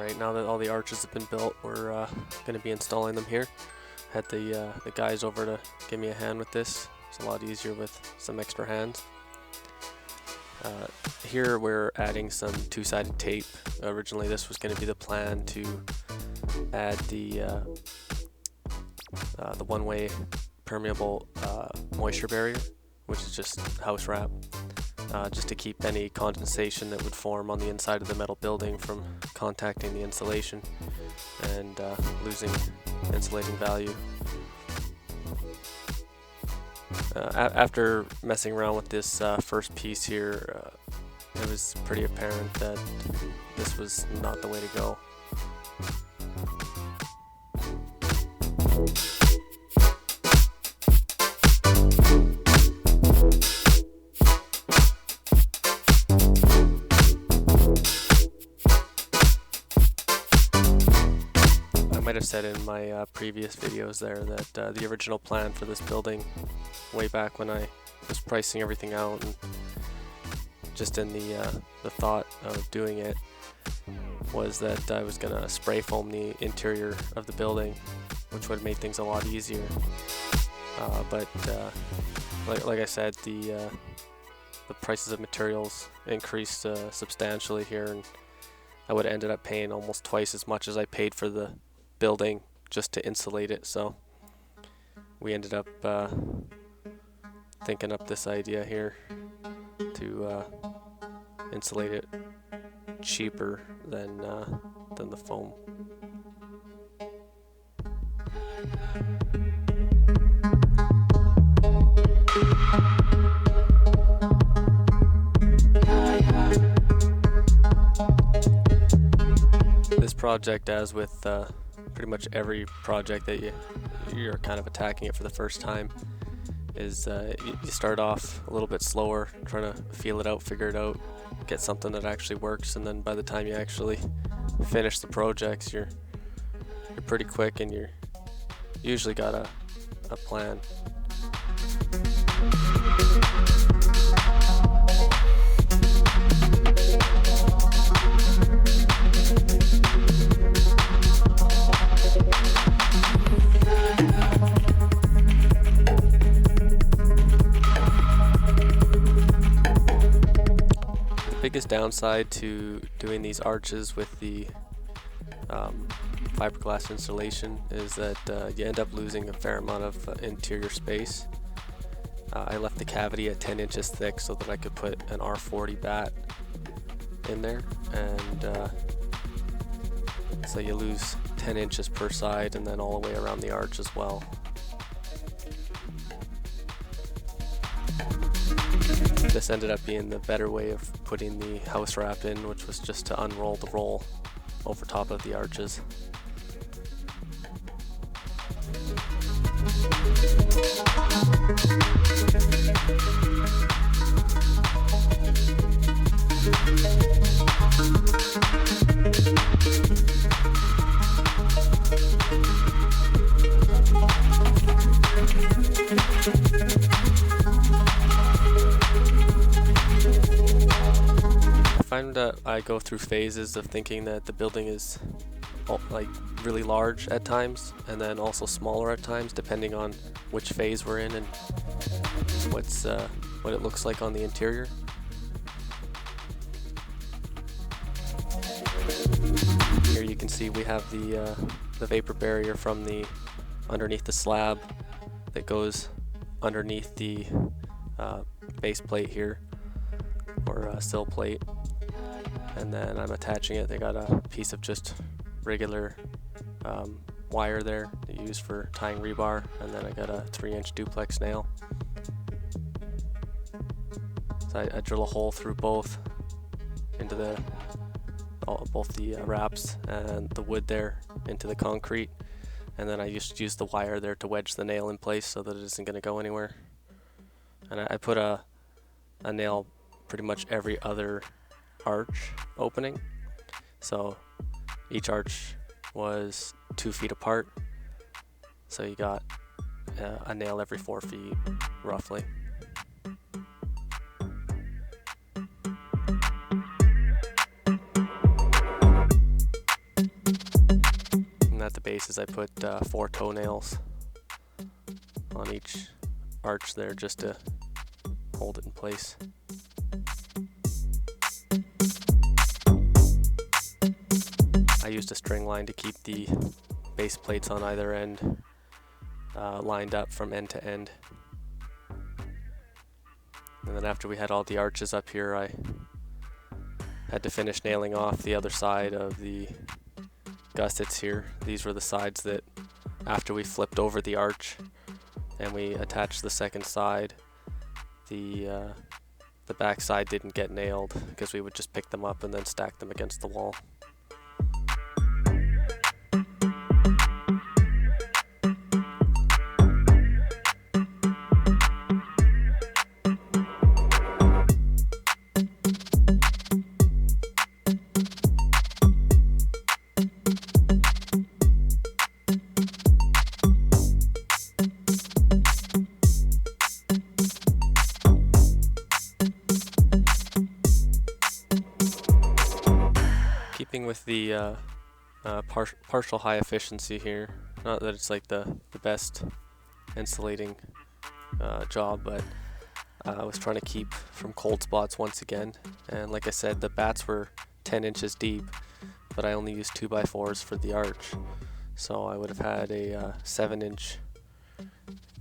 Alright, now that all the arches have been built, we're going to be installing them here. Had the guys over to give me a hand with this. It's a lot easier with some extra hands. Here we're adding some two-sided tape. Originally this was going to be the plan to add the one-way permeable moisture barrier, which is just house wrap, just to keep any condensation that would form on the inside of the metal building from contacting the insulation and losing insulating value. After messing around with this first piece here, it was pretty apparent that this was not the way to go. I might have said in my previous videos there that the original plan for this building, way back when I was pricing everything out and just in the thought of doing it, was that I was gonna spray foam the interior of the building, which would have made things a lot easier. But like I said, the prices of materials increased substantially here, and I would have ended up paying almost twice as much as I paid for the building just to insulate it. So we ended up thinking up this idea here to insulate it cheaper than the foam. This project, as with pretty much every project that you're kind of attacking it for the first time, is you start off a little bit slower, trying to feel it out, figure it out, get something that actually works, and then by the time you actually finish the projects, you're pretty quick and you're usually got a plan. Biggest downside to doing these arches with the fiberglass insulation is that you end up losing a fair amount of interior space. I left the cavity at 10 inches thick so that I could put an R40 bat in there, and so you lose 10 inches per side and then all the way around the arch as well. This ended up being the better way of putting the house wrap in, which was just to unroll the roll over top of the arches. I find that I go through phases of thinking that the building is like really large at times and then also smaller at times, depending on which phase we're in and what it looks like on the interior. Here you can see we have the vapor barrier from the underneath the slab that goes underneath the base plate here, or sill plate, and then I'm attaching it. They got a piece of just regular wire there to use for tying rebar, and then I got a 3-inch duplex nail. So I drill a hole through both into both the wraps and the wood there into the concrete, and then I just use the wire there to wedge the nail in place so that it isn't going to go anywhere. And I put a nail pretty much every other arch opening, so each arch was 2 feet apart, so you got a nail every 4 feet roughly. base is I put 4 toenails on each arch there just to hold it in place. I used a string line to keep the base plates on either end lined up from end to end. And then after we had all the arches up here, I had to finish nailing off the other side of the gussets here. These were the sides that after we flipped over the arch and we attached the second side, the back side didn't get nailed because we would just pick them up and then stack them against the wall. Keeping with the partial high efficiency here, not that it's like the best insulating job, but I was trying to keep from cold spots once again. And like I said, the bats were 10 inches deep, but I only used 2x4s for the arch. So I would have had a 7-inch,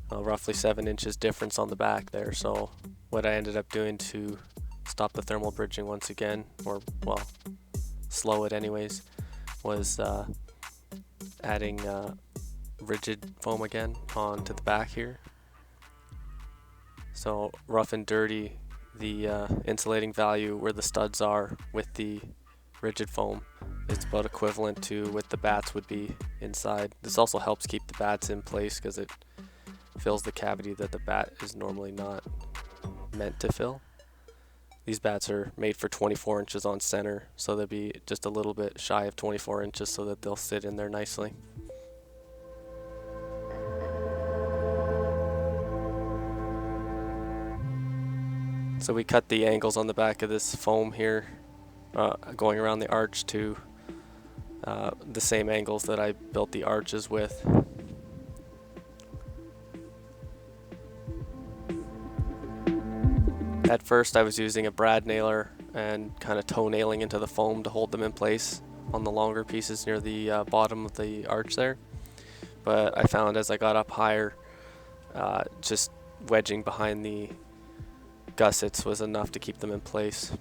roughly 7 inches difference on the back there. So what I ended up doing to stop the thermal bridging once again, or well, slow it anyways, was adding rigid foam again onto the back here. So rough and dirty, the insulating value where the studs are with the rigid foam is about equivalent to what the bats would be inside. This also helps keep the bats in place because it fills the cavity that the bat is normally not meant to fill. These bats are made for 24 inches on center, so they'll be just a little bit shy of 24 inches so that they'll sit in there nicely. So we cut the angles on the back of this foam here, going around the arch to the same angles that I built the arches with. At first I was using a brad nailer and kind of toe nailing into the foam to hold them in place on the longer pieces near the bottom of the arch there. But I found as I got up higher, just wedging behind the gussets was enough to keep them in place.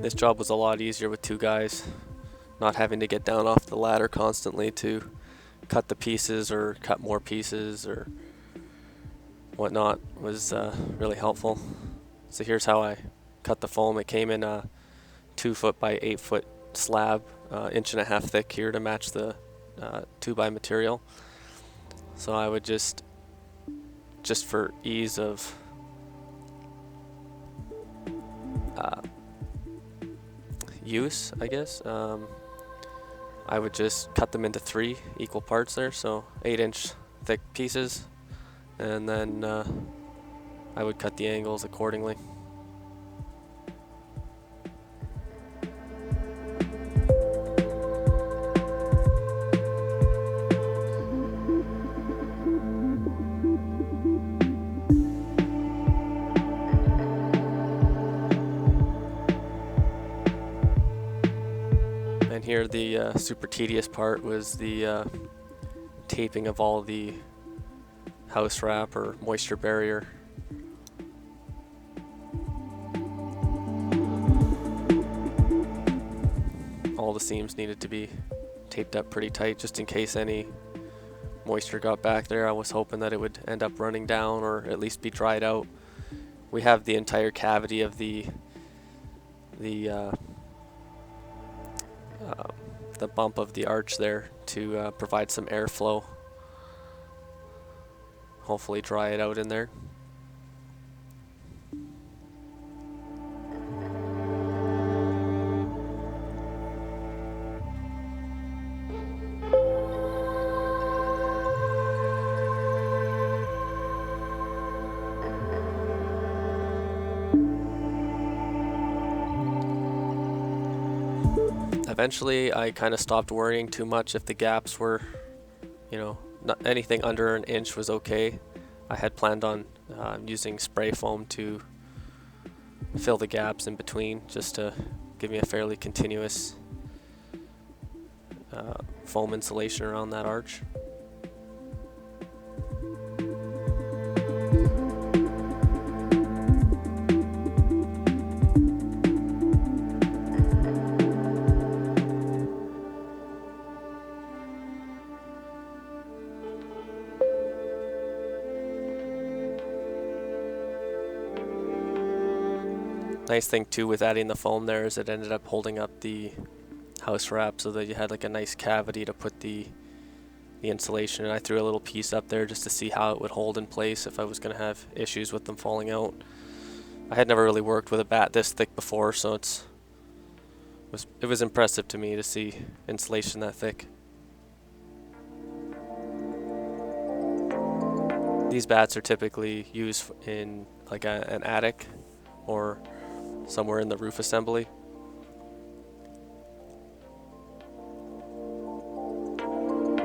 This job was a lot easier with 2 guys, not having to get down off the ladder constantly to cut the pieces or cut more pieces or whatnot was really helpful. So here's how I cut the foam. It came in a 2-foot by 8-foot slab, 1.5 inches thick here to match the 2x material. So I would just for ease of use, I guess, I would just cut them into 3 equal parts there, so 8-inch thick pieces, and then I would cut the angles accordingly. And here the super tedious part was the taping of all the house wrap or moisture barrier. All the seams needed to be taped up pretty tight just in case any moisture got back there. I was hoping that it would end up running down or at least be dried out. We have the entire cavity of the bump of the arch there to provide some airflow. Hopefully dry it out in there. Eventually I kind of stopped worrying too much if the gaps were, you know, not anything under an inch was okay. I had planned on using spray foam to fill the gaps in between, just to give me a fairly continuous foam insulation around that arch. Nice thing too with adding the foam there is it ended up holding up the house wrap so that you had like a nice cavity to put the insulation, and I threw a little piece up there just to see how it would hold in place if I was going to have issues with them falling out. I had never really worked with a bat this thick before, so it was impressive to me to see insulation that thick. These bats are typically used in like an attic or somewhere in the roof assembly.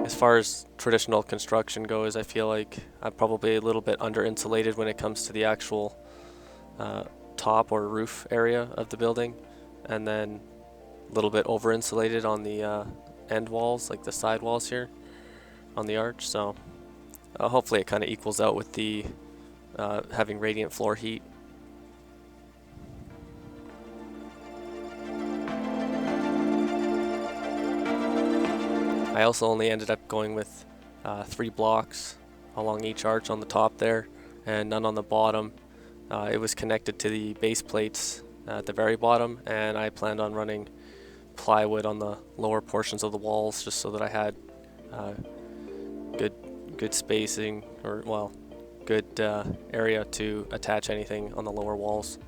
As far as traditional construction goes, I feel like I'm probably a little bit under insulated when it comes to the actual top or roof area of the building, and then a little bit over insulated on the end walls, like the side walls here on the arch. So hopefully it kind of equals out with the having radiant floor heat. I also only ended up going with 3 blocks along each arch on the top there, and none on the bottom. It was connected to the base plates at the very bottom, and I planned on running plywood on the lower portions of the walls just so that I had good spacing, or well, good area to attach anything on the lower walls.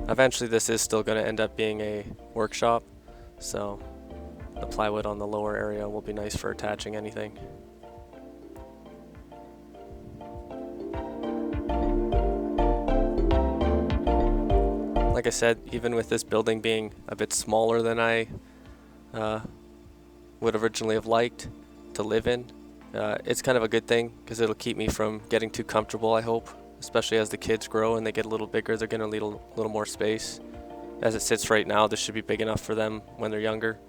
Eventually this is still going to end up being a workshop, so the plywood on the lower area will be nice for attaching anything. Like I said, even with this building being a bit smaller than I would originally have liked to live in, it's kind of a good thing because it'll keep me from getting too comfortable, I hope. Especially as the kids grow and they get a little bigger, they're going to need a little more space. As it sits right now, this should be big enough for them when they're younger.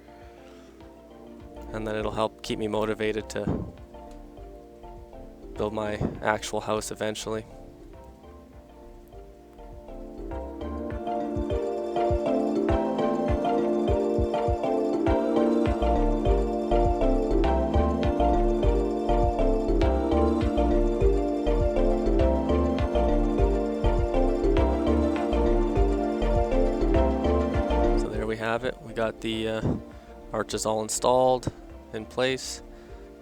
And then it'll help keep me motivated to build my actual house eventually. So there we have it. We got the arches all installed in place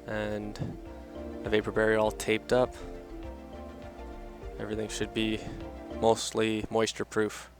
and the vapor barrier all taped up. Everything should be mostly moisture proof.